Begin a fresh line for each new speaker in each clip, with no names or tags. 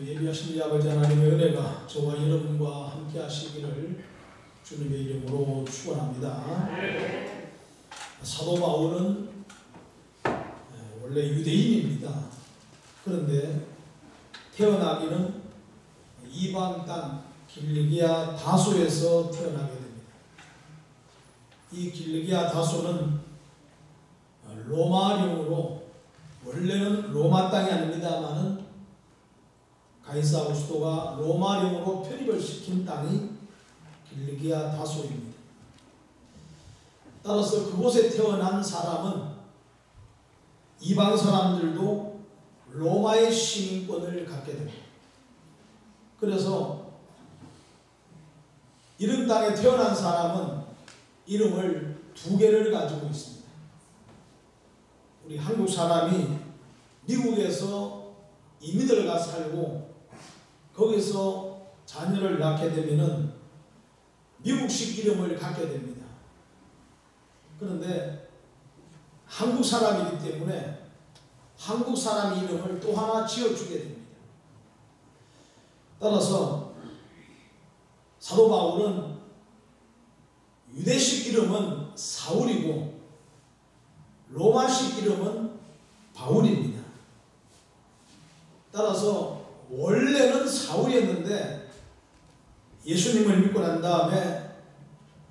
예비하신 우리 아버지 하나님의 은혜가 저와 여러분과 함께 하시기를 주님의 이름으로 축원합니다. 사도 바울은 원래 유대인입니다. 그런데 태어나기는 이방 땅 길리기아 다소에서 태어나게 됩니다. 이 길리기아 다소는 로마령으로, 원래는 로마 땅이 아닙니다만은 가이사 아우구스토가 로마령으로 편입을 시킨 땅이 길리기아 다소입니다. 따라서 그곳에 태어난 사람은 이방 사람들도 로마의 시민권을 갖게 됩니다. 그래서 이런 땅에 태어난 사람은 이름을 두 개를 가지고 있습니다. 우리 한국 사람이 미국에서 이민을 가 살고 거기서 자녀를 낳게 되면은 미국식 이름을 갖게 됩니다. 그런데 한국 사람이기 때문에 한국 사람 이름을 또 하나 지어주게 됩니다. 따라서 사도 바울은 유대식 이름은 사울이고 로마식 이름은 바울입니다. 따라서 원래는 사울이었는데 예수님을 믿고 난 다음에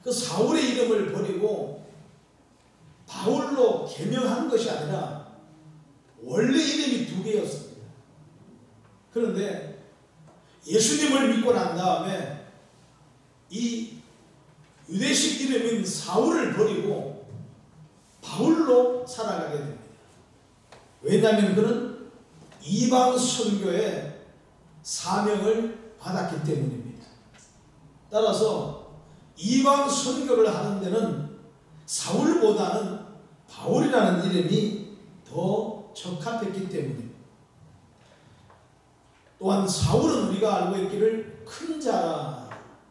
그 사울의 이름을 버리고 바울로 개명한 것이 아니라 원래 이름이 두 개였습니다. 그런데 예수님을 믿고 난 다음에 이 유대식 이름인 사울을 버리고 바울로 살아가게 됩니다. 왜냐하면 그는 이방 선교의 사명을 받았기 때문입니다. 따라서 이방 선교를 하는 데는 사울보다는 바울이라는 이름이 더 적합했기 때문입니다. 또한 사울은 우리가 알고 있기를 큰 자라,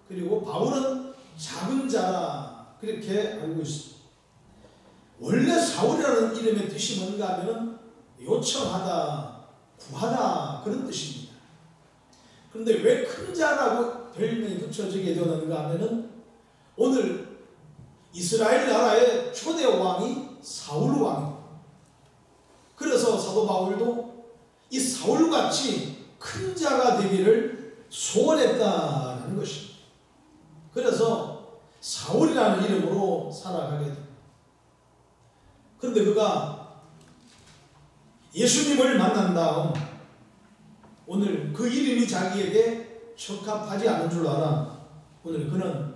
그리고 바울은 작은 자라, 그렇게 알고 있습니다. 원래 사울이라는 이름의 뜻이 뭔가 하면 요청하다, 구하다, 그런 뜻입니다. 그런데 왜 큰 자라고 별명이 붙여지게 되었는가 하면은 오늘 이스라엘 나라의 초대 왕이 사울 왕입니다. 그래서 사도 바울도 이 사울같이 큰 자가 되기를 소원했다는 것입니다. 그래서 사울이라는 이름으로 살아가게 됩니다. 그런데 그가 예수님을 만난 다음 오늘 그 이름이 자기에게 적합하지 않은 줄 알아 오늘 그는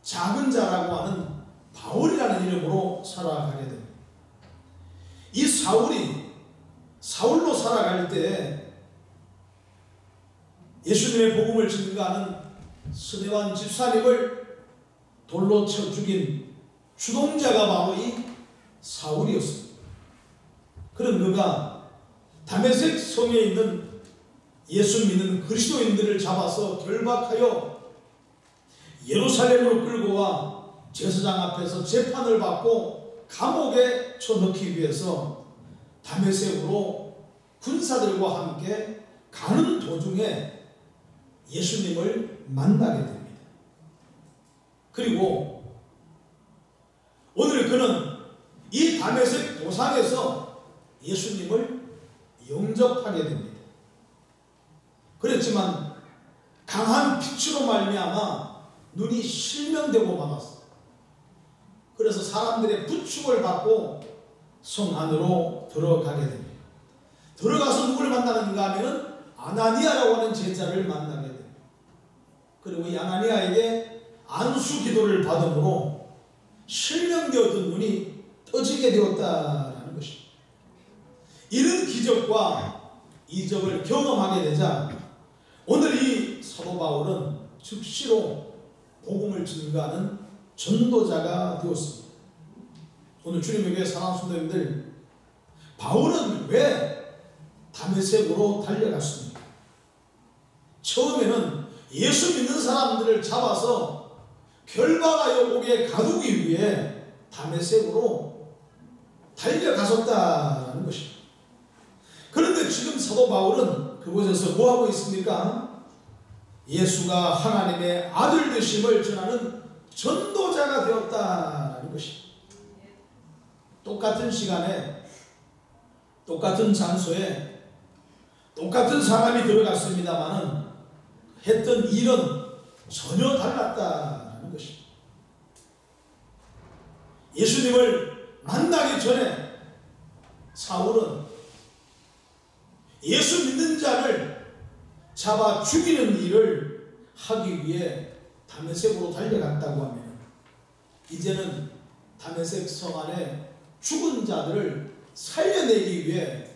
작은 자라고 하는 바울이라는 이름으로 살아가게 됩니다. 이 사울이 사울로 살아갈 때 예수님의 복음을 증거하는 스데반 집사님을 돌로 쳐 죽인 주동자가 바로 이 사울이었습니다. 그런 그가 다메섹 성에 있는 예수 믿는 그리스도인들을 잡아서 결박하여 예루살렘으로 끌고 와 제사장 앞에서 재판을 받고 감옥에 쳐넣기 위해서 다메섹으로 군사들과 함께 가는 도중에 예수님을 만나게 됩니다. 그리고 오늘 그는 이 다메섹 도상에서 예수님을 영접하게 됩니다. 그렇지만 강한 빛으로 말미암아 눈이 실명되고 말았습니다. 그래서 사람들의 부축을 받고 성 안으로 들어가게 됩니다. 들어가서 누구를 만나는가 하면은 아나니아라고 하는 제자를 만나게 됩니다. 그리고 이 아나니아에게 안수 기도를 받음으로 실명되었던 눈이 떠지게 되었다라는 것입니다. 이런 기적과 이적을 경험하게 되자 오늘 이 사도 바울은 즉시로 복음을 증거하는 전도자가 되었습니다. 오늘 주님의 교회 사랑하는 성도님들, 바울은 왜 다메섹으로 달려갔습니까? 처음에는 예수 믿는 사람들을 잡아서 결박하여 옥에 가두기 위해 다메섹으로 달려갔었다는 것입니다. 그런데 그래서 지금 사도 바울은 그곳에서 뭐하고 있습니까? 예수가 하나님의 아들 되심을 전하는 전도자가 되었다라는 것입니다. 똑같은 시간에 똑같은 장소에 똑같은 사람이 들어갔습니다마는 했던 일은 전혀 달랐다라는 것입니다. 예수님을 만나기 전에 사울은 예수 믿는 자를 잡아 죽이는 일을 하기 위해 다메섹으로 달려갔다고 합니다. 이제는 다메섹 성 안에 죽은 자들을 살려내기 위해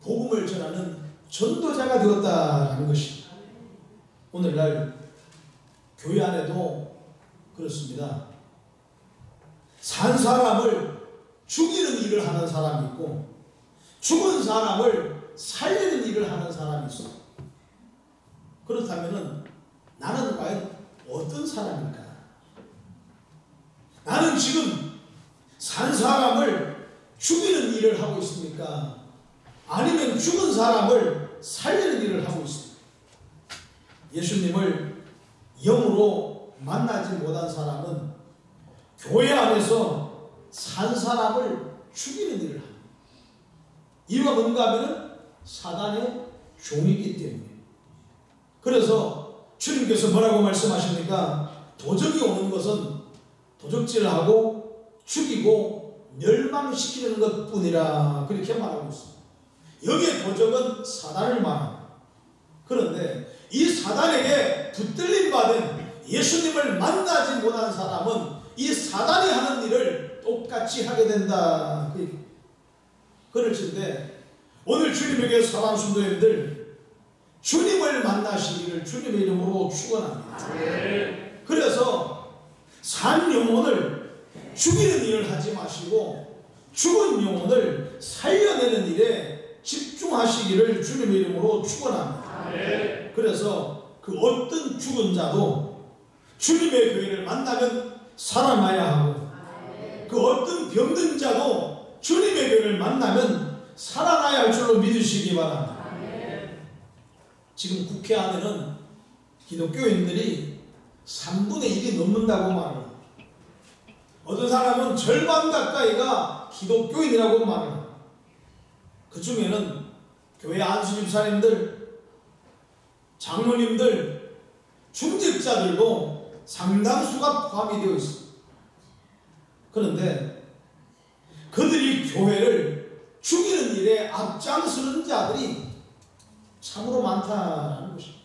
복음을 전하는 전도자가 되었다라는 것입니다. 오늘날 교회 안에도 그렇습니다. 산 사람을 죽이는 일을 하는 사람이 있고 죽은 사람을 살리는 일을 하는 사람이 있어. 그렇다면 나는 과연 어떤 사람일까? 나는 지금 산 사람을 죽이는 일을 하고 있습니까? 아니면 죽은 사람을 살리는 일을 하고 있습니까? 예수님을 영으로 만나지 못한 사람은 교회 안에서 산 사람을 죽이는 일을 합니다. 이유가 뭔가 하면 사단의 종이기 때문에. 그래서 주님께서 뭐라고 말씀하십니까? 도적이 오는 것은 도적질하고 죽이고 멸망시키는 것뿐이라 그렇게 말하고 있습니다. 여기에 도적은 사단을 말합니다. 그런데 이 사단에게 붙들림 받은 예수님을 만나지 못한 사람은 이 사단이 하는 일을 똑같이 하게 된다. 그럴진데 오늘 주님에게 사랑 성도님들 주님을 만나시기를 주님의 이름으로 축원합니다. 그래서 산 영혼을 죽이는 일을 하지 마시고 죽은 영혼을 살려내는 일에 집중하시기를 주님의 이름으로 축원합니다. 그래서 그 어떤 죽은 자도 주님의 교회를 만나면 살아나야 하고 그 어떤 병든 자도 주님의 교회를 만나면 살아나야 할 줄로 믿으시기 바랍니다. 지금 국회 안에는 기독교인들이 3분의 1이 넘는다고 말합니다. 어떤 사람은 절반 가까이가 기독교인이라고 말합니다. 그 중에는 교회 안수집사님들, 장로님들, 중직자들도 상당수가 포함이 되어 있습니다. 그런데 그들이 교회를 죽이는 일에 앞장서는 자들이 참으로 많다는 것입니다.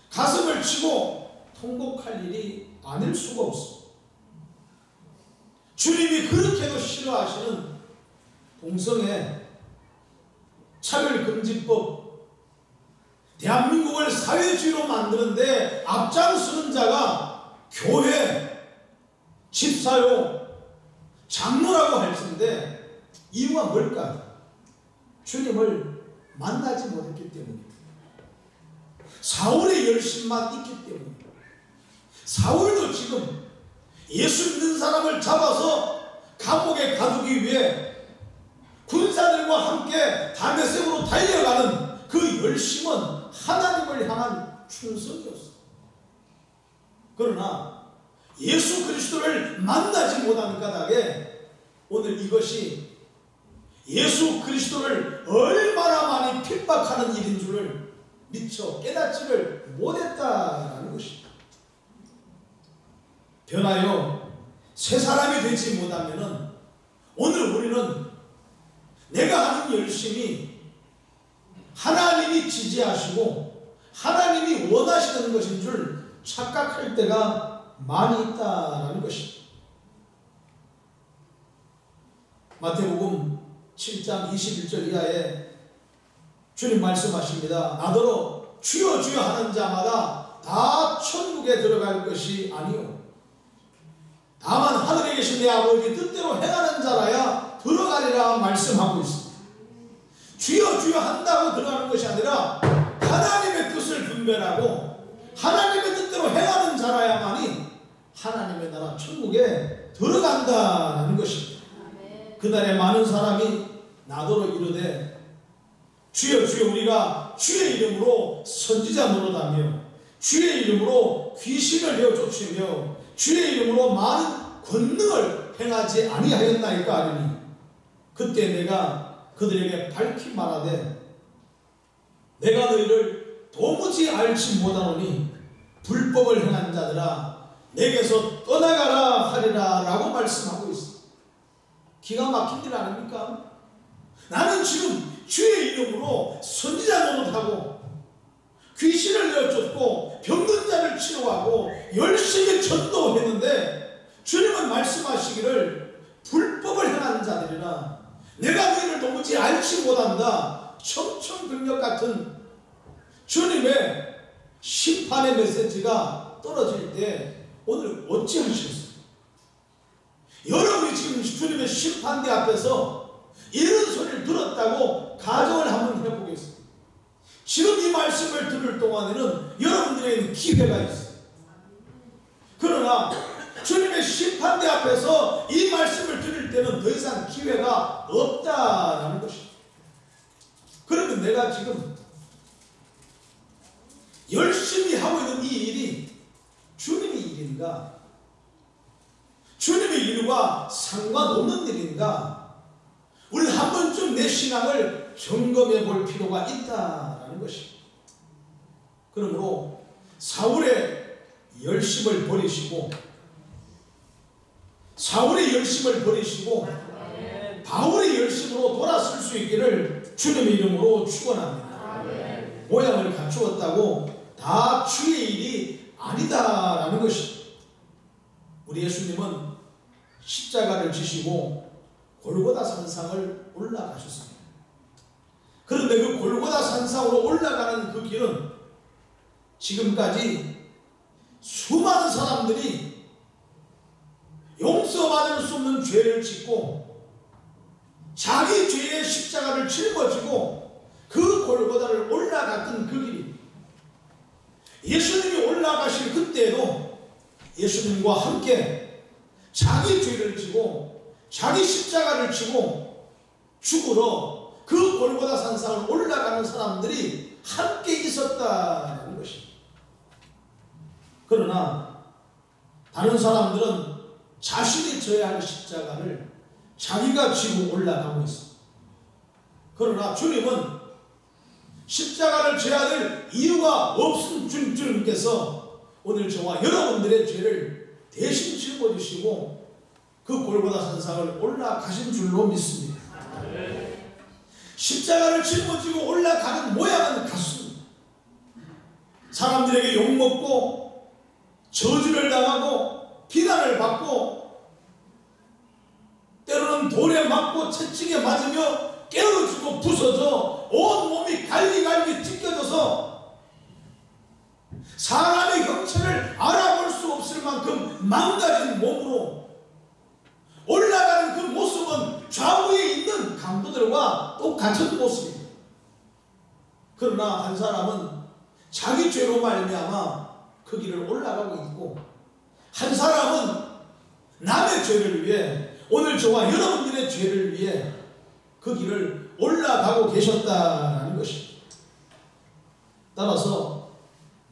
가슴을 치고 통곡할 일이 아닐 수가 없습니다. 주님이 그렇게도 싫어하시는 동성애 차별금지법, 대한민국을 사회주의로 만드는데 앞장서는 자가 교회, 집사요, 장로라고 할 텐데 이유가 뭘까? 주님을 만나지 못했기 때문입니다. 사울의 열심만 있기 때문입니다. 사울도 지금 예수 믿는 사람을 잡아서 감옥에 가두기 위해 군사들과 함께 다메섹으로 달려가는 그 열심은 하나님을 향한 충성이었습니다. 그러나 예수 그리스도를 만나지 못한 까닭에 오늘 이것이 예수 그리스도를 얼마나 많이 핍박하는 일인 줄을 미처 깨닫지를 못했다는 것입니다. 변하여 새 사람이 되지 못하면 오늘 우리는 내가 하는 열심이 하나님이 지지하시고 하나님이 원하시는 것인 줄 착각할 때가 많이 있다는 것입니다. 마태복음 7장 21절 이하에 주님 말씀하십니다. 나더러 주여 주여 하는 자마다 다 천국에 들어갈 것이 아니요 다만 하늘에 계신 내 아버지 뜻대로 행하는 자라야 들어가리라 말씀하고 있습니다. 주여 주여 한다고 들어가는 것이 아니라 하나님의 뜻을 분별하고 하나님의 뜻대로 행하는 자라야만이 하나님의 나라 천국에 들어간다는 것입니다. 그날에 많은 사람이 나더러 이르되 주여 주여 우리가 주의 이름으로 선지자 노릇하며 주의 이름으로 귀신을 내어 쫓으며 주의 이름으로 많은 권능을 행하지 아니하였나이까 하리니 그때 내가 그들에게 밝히 말하되 내가 너희를 도무지 알지 못하노니 불법을 행한 자들아 내게서 떠나가라 하리라 라고 말씀하고 있어. 기가 막힌 일 아닙니까? 나는 지금 주의 이름으로 선지자 노릇하고 귀신을 내어쫓고 병든 자를 치료하고 열심히 전도했는데 주님은 말씀하시기를 불법을 행하는 자들이라 내가 너희를 도무지 알지 못한다. 청천벽력 같은 주님의 심판의 메시지가 떨어질 때 오늘 어찌하시겠어요? 여러분이 지금 주님의 심판대 앞에서 이런 소리를 들었다고 가정을 한번 해보겠습니다. 지금 이 말씀을 들을 동안에는 여러분들에게는 기회가 있어요. 그러나 주님의 심판대 앞에서 이 말씀을 들을 때는 더 이상 기회가 없다라는 것입니다. 그러면 내가 지금 열심히 하고 있는 이 일이 주님의 일인가? 주님의 일과 상관없는 일인가? 우리는 한 번쯤 내 신앙을 점검해 볼 필요가 있다라는 것입니다. 그러므로 사울의 열심을 버리시고 바울의 열심으로 돌아설 수 있기를 주님의 이름으로 축원합니다. 모양을 갖추었다고 다 주의 일이 아니다라는 것입니다. 우리 예수님은 십자가를 지시고 골고다 산상을 올라가셨습니다. 그런데 그 골고다 산상으로 올라가는 그 길은 지금까지 수많은 사람들이 용서받을 수 없는 죄를 짓고 자기 죄의 십자가를 짊어지고 그 골고다를 올라갔던 그 길입니다. 예수님이 올라가실 그때에도 예수님과 함께 자기 죄를 지고 자기 십자가를 지고 죽으러 그 골고다 산상을 올라가는 사람들이 함께 있었다는 것입니다. 그러나 다른 사람들은 자신이 져야 할 십자가를 자기가 지고 올라가고 있습니다. 그러나 주님은 십자가를 져야 될 이유가 없은 주님께서 오늘 저와 여러분들의 죄를 대신 짊어지시고 그 골고다 산상을 올라가신 줄로 믿습니다. 십자가를 짊어지고 올라가는 모양은 같습니다. 사람들에게 욕먹고 저주를 당하고 비난을 받고 때로는 돌에 맞고 채찍에 맞으며 깨어지고 부서져 온 몸이 갈기갈기 찢겨져서 사람의 형체를 알아볼 수 없을 만큼 망가진 몸으로 올라가는 그 모습은 좌우에 있는 강도들과 똑같은 모습입니다. 그러나 한 사람은 자기 죄로 말미암아 그 길을 올라가고 있고 한 사람은 남의 죄를 위해 오늘 저와 여러분들의 죄를 위해 그 길을 올라가고 계셨다는 것입니다. 따라서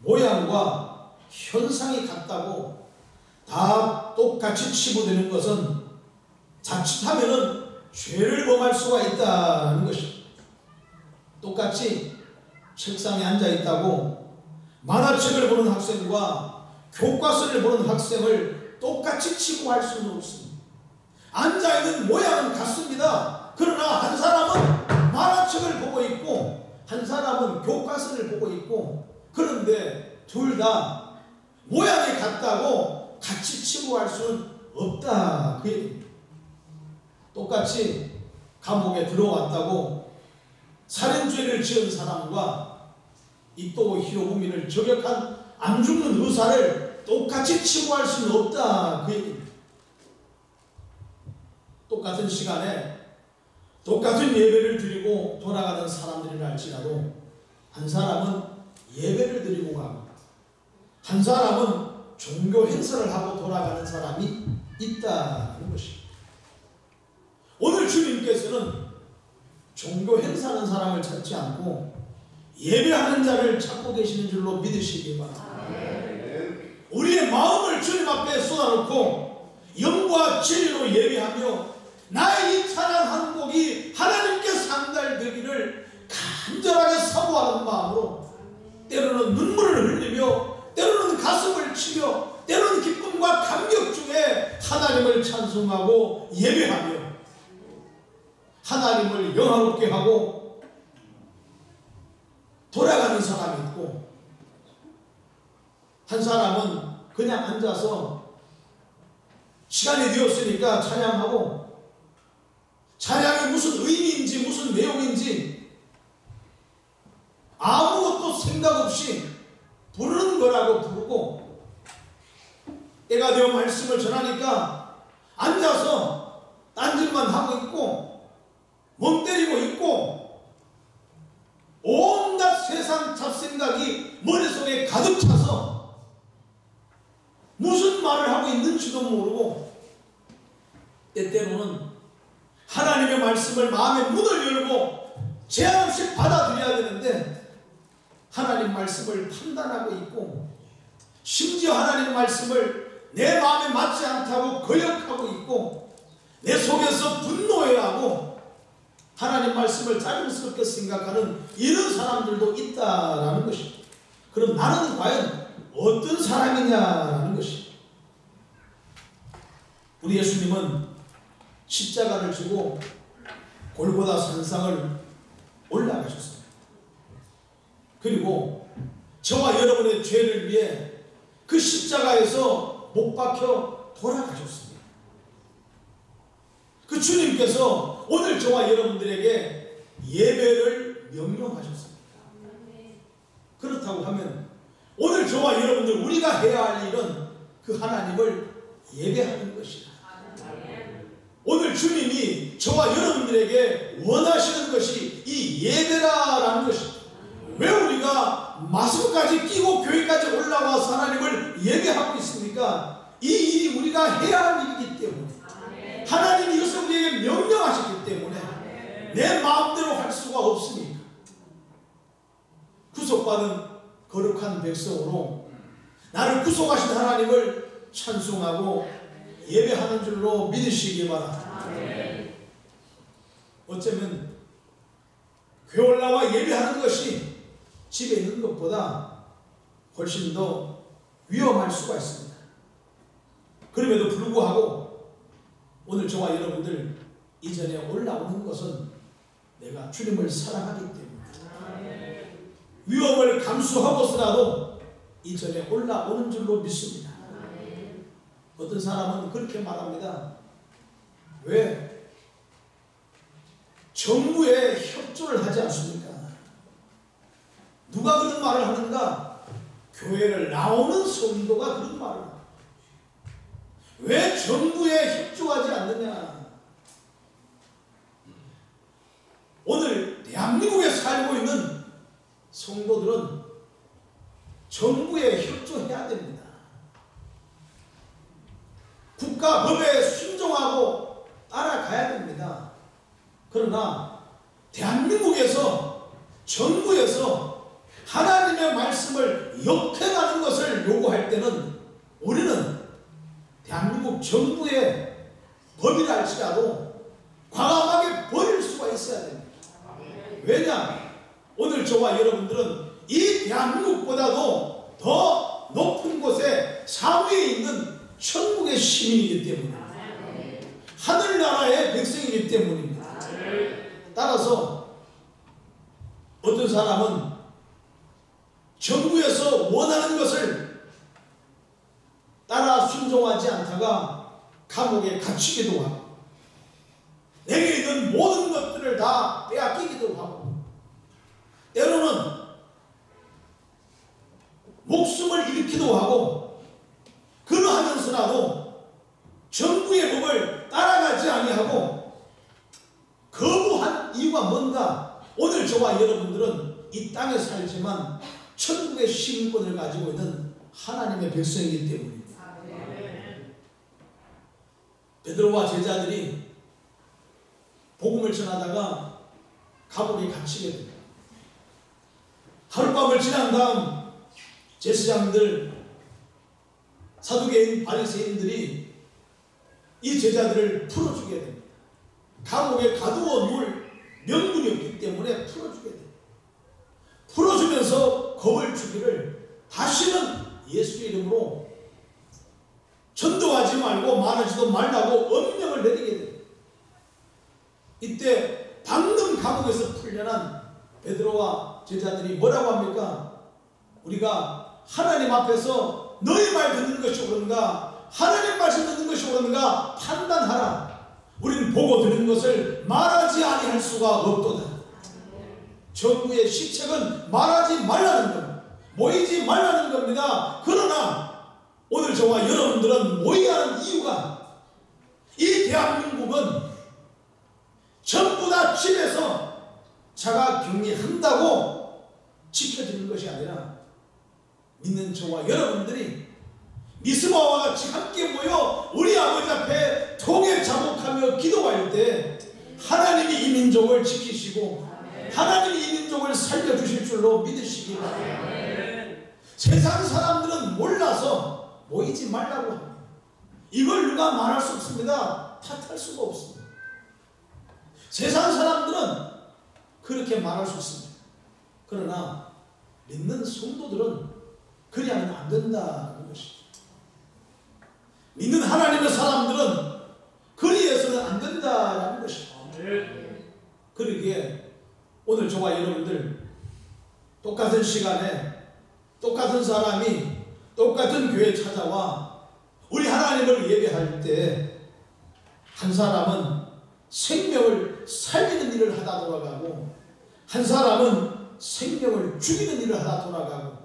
모양과 현상이 같다고 다 똑같이 치부되는 것은 자칫하면은 죄를 범할 수가 있다는 것입니다. 똑같이 책상에 앉아 있다고 만화책을 보는 학생과 교과서를 보는 학생을 똑같이 치부할 수는 없습니다. 앉아있는 모양은 같습니다. 그러나 한 사람은 만화책을 보고 있고 한 사람은 교과서를 보고 있고 그런데 둘 다 모양이 같다고 같이 치부할 수는 없다 그 얘기입니다. 똑같이 감옥에 들어왔다고 살인죄를 지은 사람과 이또 히로부미를 저격한 안 죽는 의사를 똑같이 치부할 수는 없다 그 얘기입니다. 똑같은 시간에 똑같은 예배를 드리고 돌아가는 사람들이라 할지라도 한 사람은 예배를 드리고 가고 한 사람은 종교 행사를 하고 돌아가는 사람이 있다는 것입니다. 오늘 주님께서는 종교 행사하는 사람을 찾지 않고 예배하는 자를 찾고 계시는 줄로 믿으시기 바랍니다. 우리의 마음을 주님 앞에 쏟아놓고 영과 진리로 예배하며 나의 이 찬양 한 곡이 하나님께 상달되기를 간절하게 사모하는 마음으로 때로는 눈물을 흘리며 때로는 가슴을 치며 때로는 기쁨과 감격 중에 하나님을 찬송하고 예배하며 하나님을 영화롭게 하고 돌아가는 사람이 있고, 한 사람은 그냥 앉아서 시간이 되었으니까 찬양하고 찬양이 무슨 의미인지 무슨 내용인지 아무것도 생각 없이 부르는 거라고 부르고, 때가 되어 말씀을 전하니까 앉아서 딴짓만 하고 있고 멍 때리고 있고 온갖 세상 잡생각이 머릿속에 가득 차서 무슨 말을 하고 있는지도 모르고, 때때로는 하나님의 말씀을 마음의 문을 열고 제한 없이 받아들여야 되는데 하나님 말씀을 판단하고 있고, 심지어 하나님 말씀을 내 마음에 맞지 않다고 거역하고 있고 내 속에서 분노해야 하고 하나님 말씀을 자연스럽게 생각하는 이런 사람들도 있다라는 것입니다. 그럼 나는 과연 어떤 사람이냐라는 것입니다. 우리 예수님은 십자가를 지고 골고다 산상을 올라가셨습니다. 그리고 저와 여러분의 죄를 위해 그 십자가에서 못 박혀 돌아가셨습니다. 그 주님께서 오늘 저와 여러분들에게 예배를 명령하셨습니다. 그렇다고 하면 오늘 저와 여러분들 우리가 해야 할 일은 그 하나님을 예배하는 것이다. 오늘 주님이 저와 여러분들에게 원하시는 것이 이 예배라라는 것입니다. 왜 우리가 마스크까지 끼고 교회까지 올라와서 하나님을 예배하고 있습니까? 이 일이 우리가 해야 할 일이기 때문에, 하나님이 이것을 우리에게 명령하셨기 때문에 내 마음대로 할 수가 없으니까. 구속받은 거룩한 백성으로 나를 구속하신 하나님을 찬송하고 예배하는 줄로 믿으시기 바랍니다. 어쩌면 교회 올라와 예배하는 것이 집에 있는 것보다 훨씬 더 위험할 수가 있습니다. 그럼에도 불구하고 오늘 저와 여러분들 이전에 올라오는 것은 내가 주님을 사랑하기 때문에 위험을 감수하고서라도 이전에 올라오는 줄로 믿습니다. 어떤 사람은 그렇게 말합니다. 왜 정부에 협조를 하지 않습니까? 누가 그런 말을 하는가? 교회를 나오는 성도가 그런 말을 합니다. 왜 정부에 협조하지 않느냐? 오늘 대한민국에 살고 있는 성도들은 정부에 협조해야 됩니다. 국가법에 순종하고 따라가야 됩니다. 그러나 대한민국에서 정부에서 하나님의 말씀을 역행하는 것을 요구할 때는 우리는 대한민국 정부의 법이라 할지라도 과감하게 버릴 수가 있어야 됩니다. 왜냐? 오늘 저와 여러분들은 이 대한민국보다도 더 높은 곳에 사무에 있는 천국의 시민이기 때문에, 하늘나라의 백성이기 때문입니다. 따라서 어떤 사람은 정부에서 원하는 것을 따라 순종하지 않다가 감옥에 갇히기도 하고 내게 있는 모든 것들을 다 빼앗기기도 하고 때로는 목숨을 잃기도 하고, 그러하면서라도 정부의 법을 따라가지 아니하고 거부한 이유가 뭔가? 오늘 저와 여러분들은 이 땅에 살지만 천국의 시민권을 가지고 있는 하나님의 백성이기 때문입니다. 베드로와 제자들이 복음을 전하다가 감옥에 갇히게 됩니다. 하룻밤을 지난 다음 제사장들, 사두개인, 바리새인들이 이 제자들을 풀어주게 됩니다. 감옥에 가두어 놓을 명분이 없기 때문에 풀어주게 됩니다. 풀어주면서 겁을 주기를 다시는 예수의 이름으로 전도하지 말고 말하지도 말라고 엄명을 내리게 됩니다. 이때 방금 감옥에서 풀려난 베드로와 제자들이 뭐라고 합니까? 우리가 하나님 앞에서 너희 말 듣는 것이 옳은가, 하나님 말씀 듣는 것이 옳은가 판단하라. 우리는 보고 들은 것을 말하지 아니할 수가 없도다. 정부의 시책은 말하지 말라는 겁니다. 모이지 말라는 겁니다. 그러나 오늘 저와 여러분들은 모여야 하는 이유가, 이 대한민국은 전부 다 집에서 자가격리한다고 지켜지는 것이 아니라 믿는 저와 여러분들이 미스바와 같이 함께 모여 우리 아버지 앞에 통해 자복하며 기도할 때 하나님이 이 민족을 지키시고 하나님이 이 민족을 살려주실 줄로 믿으시기 바랍니다. 세상 사람들은 몰라서 모이지 말라고 합니다. 이걸 누가 말할 수 없습니다. 탓할 수가 없습니다. 세상 사람들은 그렇게 말할 수 있습니다. 그러나 믿는 성도들은 그리하면 안 된다는 것이죠. 믿는 하나님의 사람들은 그리해서는 안 된다는 것이죠. 그러기에 오늘 저와 여러분들 똑같은 시간에 똑같은 사람이 똑같은 교회에 찾아와 우리 하나님을 예배할 때 한 사람은 생명을 살리는 일을 하다 돌아가고 한 사람은 생명을 죽이는 일을 하다 돌아가고,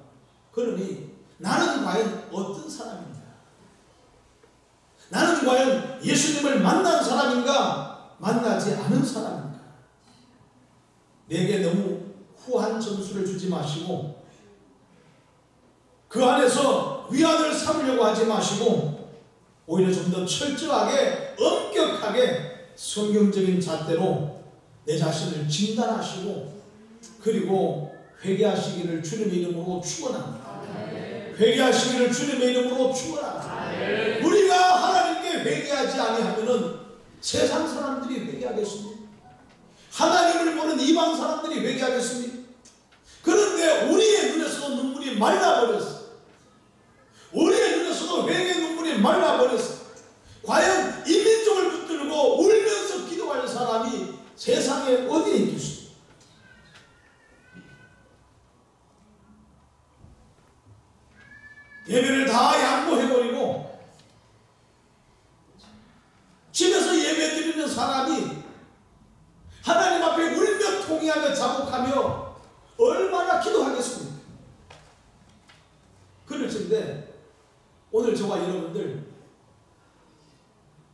그러니 나는 과연 어떤 사람인가? 나는 과연 예수님을 만난 사람인가? 만나지 않은 사람인가? 내게 너무 후한 점수를 주지 마시고 그 안에서 위안을 삼으려고 하지 마시고 오히려 좀 더 철저하게 엄격하게 성경적인 잣대로 내 자신을 진단하시고 그리고 회개하시기를 주님의 이름으로 축원합니다. 회개하시기를 주님의 이름으로 축원합니다. 우리가 하나님께 회개하지 아니하면은 세상 사람들이 회개하겠습니까? 하나님을 모르는 이방 사람들이 회개하겠습니까? 그런데 우리의 눈에서도 눈물이 말라버렸어. 우리의 눈에서도 회개 눈물이 말라버렸어. 과연 이 민족을 붙들고 울면서 기도할 사람이 세상에 어디에 있겠습니까? 예배를 다 양보해버리고 집에서 예배 드리는 사람이 하나님 앞에 울며 통회하며 자복하며 얼마나 기도하겠습니까? 그럴텐데 오늘 저와 여러분들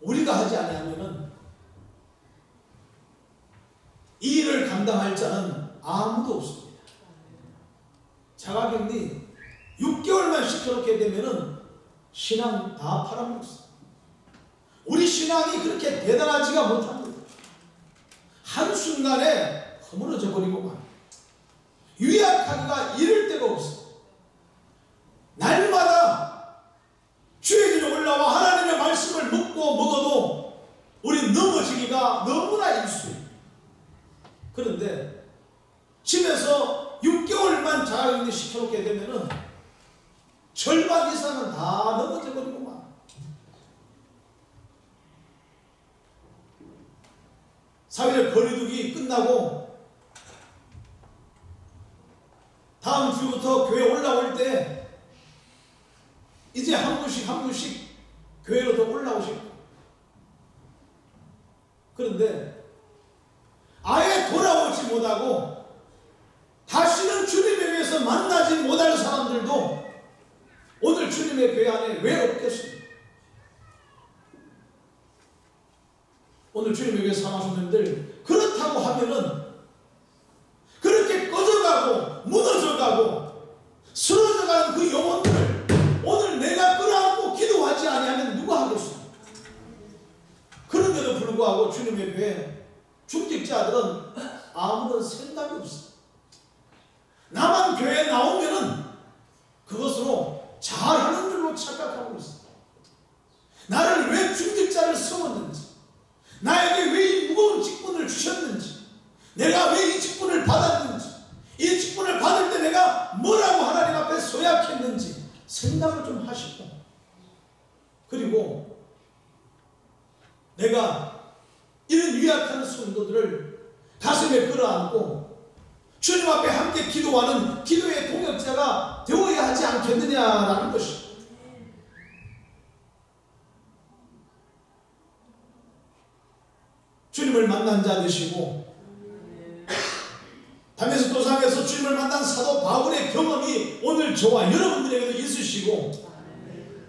우리가 하지 아니하면은 이 일을 감당할 자는 아무도 없습니다. 자가격리 6개월만 시켜놓게 되면은 신앙 다 팔아먹었어요. 우리 신앙이 그렇게 대단하지가 못합니다. 한순간에 허물어져 버리고만 유약하기가 이를 데가 없어요. 날마다 주의 길에 올라와 하나님의 말씀을 묻고 먹어도 우리 넘어지기가 너무나 일수예요. 그런데 집에서 6개월만 자가격리 시켜놓게 되면은 절반 이상은 다 넘어져 버리고만. 사회적 거리두기 끝나고 다음 주부터 교회 올라올 때 이제 한 분씩 교회로 더 올라오시고, 그런데 아예 돌아오지 못하고 다시는 주님에 의해서 만나지 못할 사람들도 오늘 주님의 교회 안에 왜 없겠습니까? 오늘 주님의 교회 사랑하시는 그렇다고 하면은 그렇게 꺼져가고 무너져가고 쓰러져가는 그 영혼들을 오늘 내가 끌어안고 기도하지 아니하면 누가 하겠습니까? 그런데도 불구하고 주님의 교회 중직자들은 아무런 생각이 없어. 나만 교회에 나오면은 그것으로 잘하는 줄로 착각하고 있어. 나를 왜 중직자를 세웠는지, 나에게 왜 이 무거운 직분을 주셨는지, 내가 왜 이 직분을 받았는지, 이 직분을 받을 때 내가 뭐라고 하나님 앞에 소약했는지 생각을 좀 하시고, 그리고 내가 이런 유약한 성도들을 가슴에 끌어안고 주님 앞에 함께 기도하는 기도의 동역자가 되어야 하지 않겠느냐라는 것이, 주님을 만난 자 되시고 다메섹 도상에서 주님을 만난 사도 바울의 경험이 오늘 저와 여러분들에게도 있으시고,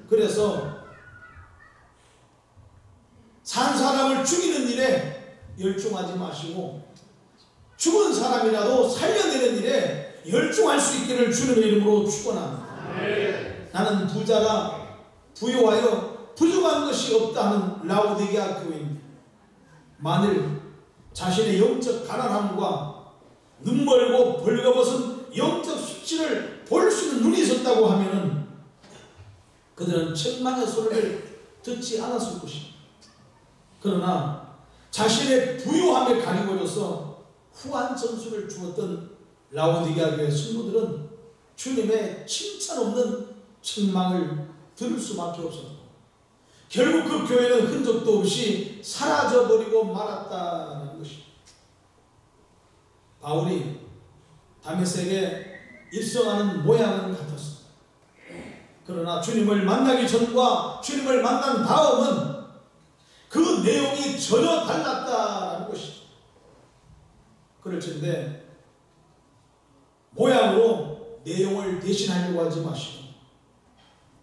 그래서 산 사람을 죽이는 일에 열중하지 마시고 죽은 사람이라도 살려내는 일에 열중할 수 있기를 주님의 이름으로 축원합니다. 나는 부자가 부유하여 부족한 것이 없다 하는 라오디게아 교회입니다. 만일 자신의 영적 가난함과 눈멀고 벌거벗은 영적 수치를 볼 수 있는 눈이 있었다고 하면은 그들은 책망의 소리를 듣지 않았을 것입니다. 그러나 자신의 부유함에 가리고려서 후한 점수를 주었던 라오디게아 교회 성도들은 주님의 칭찬 없는 책망을 들을 수밖에 없었고, 결국 그 교회는 흔적도 없이 사라져버리고 말았다는 것입니다. 바울이 다메섹에 입성하는 모양은 같았습니다. 그러나 주님을 만나기 전과 주님을 만난 다음은 그 내용이 전혀 달랐다는 것입니다. 그럴텐데 모양으로 내용을 대신하려고 하지 마시고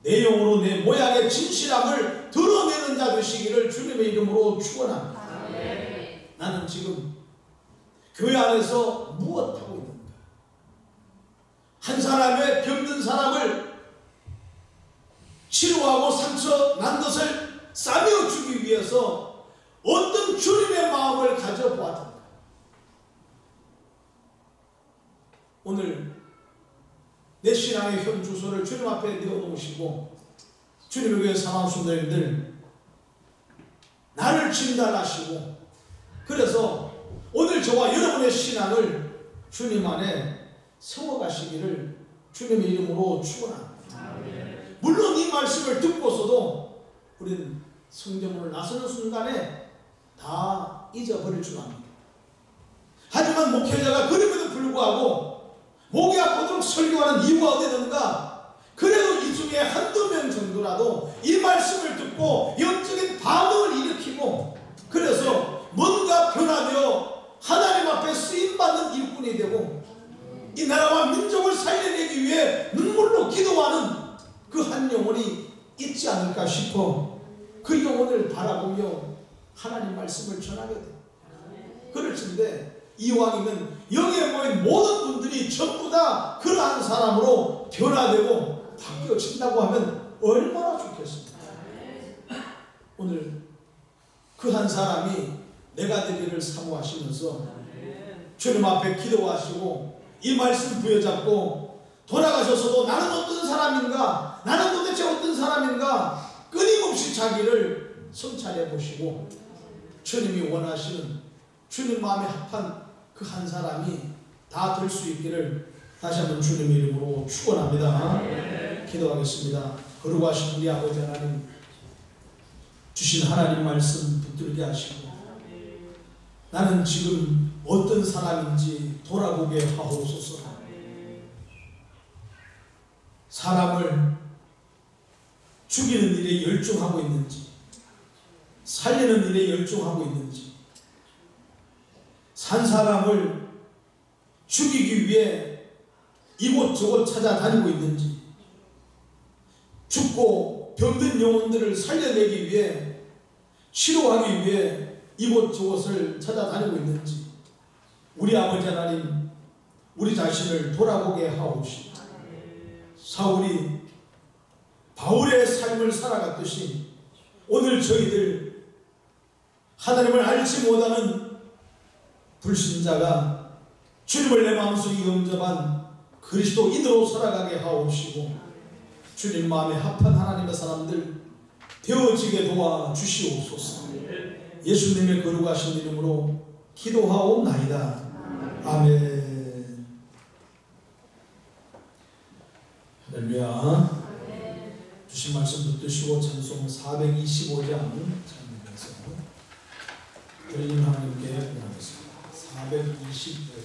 내용으로 내 모양의 진실함을 드러내는 자 되시기를 주님의 이름으로 축원합니다. 나는 지금 교회 안에서 무엇하고 있는가? 한 사람의 병든 사람을 치료하고 상처 난 것을 싸매어 주기 위해서 어떤 주님의 마음을 가져보았던가? 오늘 내 신앙의 현 주소를 주님 앞에 내어놓으시고, 주님의 교회 사랑하는 성도님들, 나를 진단하시고, 그래서 오늘 저와 여러분의 신앙을 주님 안에 세워가시기를 주님의 이름으로 축원합니다. 물론 이 말씀을 듣고서도 우리는 성전문을 나서는 순간에 다 잊어버릴 줄 압니다. 하지만 목회자가 그럼에도 불구하고 목이 아프도록 설교하는 이유가 어디 있는가? 그래도 이 중에 한두 명 정도라도 이 말씀을 듣고 영적인 반응을 일으키고, 그래서 뭔가 변화되어 하나님 앞에 쓰임받는 일꾼이 되고 이 나라와 민족을 살려내기 위해 눈물로 기도하는 그 한 영혼이 있지 않을까 싶어 그 영혼을 바라보며 하나님 말씀을 전하게 돼. 그럴텐데 이왕이면 여기에 모인 모든 분들이 전부 다 그러한 사람으로 변화되고 바뀌어진다고 하면 얼마나 좋겠습니까? 오늘 그 한 사람이 내가 되기를 사모하시면서 주님 앞에 기도하시고 이 말씀 부여잡고 돌아가셔서도 나는 어떤 사람인가, 나는 도대체 어떤 사람인가 끊임없이 자기를 성찰해 보시고 주님이 원하시는 주님 마음에 합한 그 한 사람이 다 될 수 있기를 다시 한번 주님의 이름으로 축원합니다. 기도하겠습니다. 거룩하신 우리 아버지 하나님, 주신 하나님 말씀 붙들게 하시고 나는 지금 어떤 사람인지 돌아보게 하옵소서. 사람을 죽이는 일에 열중하고 있는지, 살리는 일에 열중하고 있는지, 산 사람을 죽이기 위해 이곳저곳 찾아다니고 있는지, 죽고 병든 영혼들을 살려내기 위해 치료하기 위해 이곳저곳을 찾아다니고 있는지 우리 아버지 하나님, 우리 자신을 돌아보게 하옵시고 사울이 바울의 삶을 살아갔듯이 오늘 저희들 하나님을 알지 못하는 불신자가 주님을 내 마음속에 영접한 그리스도인으로 살아가게 하옵시고 주님 마음에 합한 하나님의 사람들 되어지게 도와주시옵소서. 예수님의 거룩하신 이름으로 기도하옵나이다. 아멘. 할렐루야. 주신 말씀 붙드시고 찬송 425장 찬송해서 주님 하나님께 고하겠습니다. 425장